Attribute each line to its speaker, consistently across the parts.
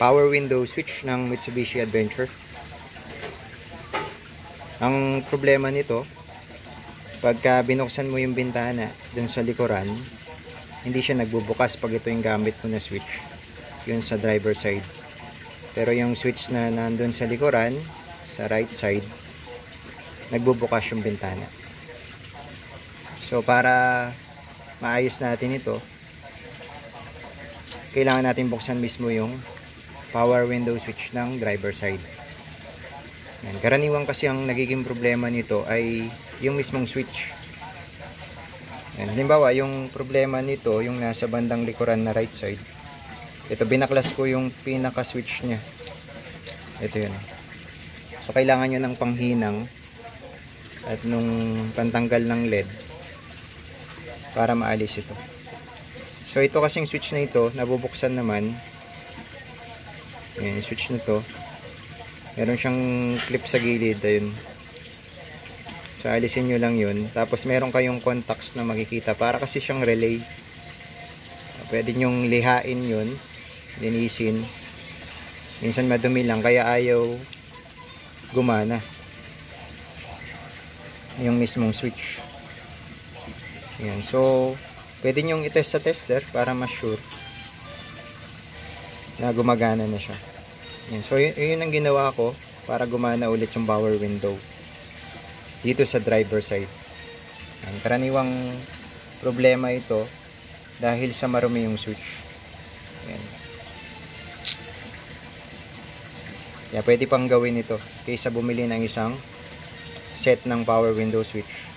Speaker 1: power window switch ng Mitsubishi Adventure. Ang problema nito, pagka binuksan mo yung bintana dun sa likuran, hindi siya nagbubukas pag ito yung gamit mo na switch, yun sa driver side. Pero yung switch na nandun sa likuran, sa right side, nagbubukas yung bintana. So para maayos natin ito, kailangan natin buksan mismo yung power window switch ng driver side. Yan. Karaniwan kasi ang nagiging problema nito ay yung mismong switch. Yan. Halimbawa, yung problema nito, yung nasa bandang likuran na right side, ito, binaklas ko yung pinaka switch nya. Ito yun. So kailangan nyo ng panghinang at nung pantanggal ng LED para maalis ito. So ito kasing switch na ito, nabubuksan naman. Ayan, switch na to. Meron siyang clip sa gilid, ayun. So alisin nyo lang yun. Tapos meron kayong contacts na makikita, para kasi siyang relay. Pwede nyong lihain yun, linisin. Minsan madumi lang, kaya ayaw gumana yung mismong switch. Ayan, so pwede nyong itest sa tester para mas sure na gumagana na siya. Yan. So yun ang ginawa ko para gumana ulit yung power window dito sa driver side. Yan. Karaniwang problema ito dahil sa marumi yung switch. Yan. Kaya pwede pang gawin ito kaysa bumili ng isang set ng power window switch.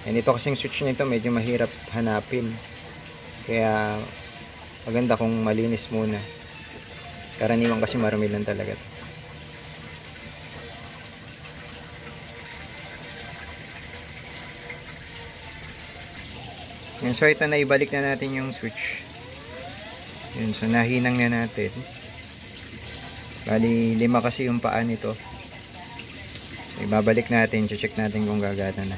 Speaker 1: And ito kasing switch nito medyo mahirap hanapin. Kaya maganda kung malinis muna. Karaniwan kasi marumi lang talaga. Yan, so ito na, ibalik na natin yung switch. Yan, so nahinang na natin. Bali 5 kasi yung paa nito. So, ibabalik natin, check natin kung gagana na.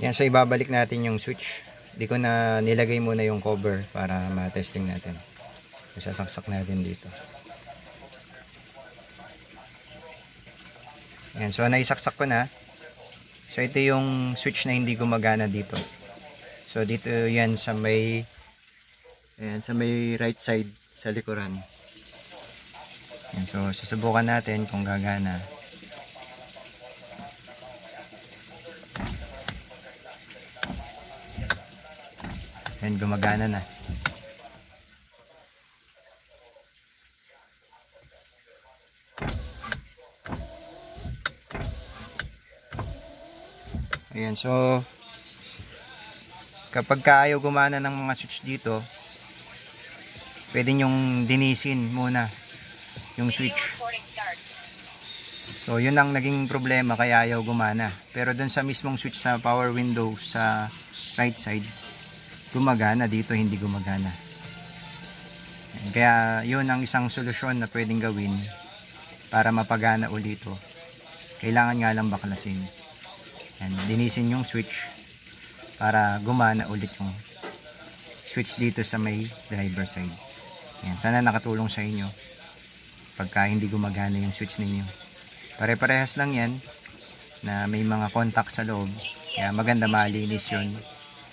Speaker 1: Yan, so ibabalik natin yung switch. Di ko na nilagay muna yung cover para ma-testing natin. So, sasaksak natin dito. Yan, so naisaksak ko na. So ito yung switch na hindi gumagana dito. So dito yan sa may, ayan, sa may right side sa likuran. Yan, so susubukan natin kung gagana. Yan, gumagana na. Ayan, so kapag ayaw gumana ng mga switch dito, pwede nyong dinisin muna yung switch. So yun ang naging problema kaya ayaw gumana. Pero dun sa mismong switch sa power window sa right side, gumagana, dito hindi gumagana. Kaya yun ang isang solusyon na pwedeng gawin para mapagana ulit ito. Kailangan nga lang baklasin. Yan, dinisin yung switch para gumana ulit yung switch dito sa may driver side. Yan, sana nakatulong sa inyo pagka hindi gumagana yung switch ninyo. Pare-parehas lang yan na may mga contact sa loob. Kaya maganda malinis yun.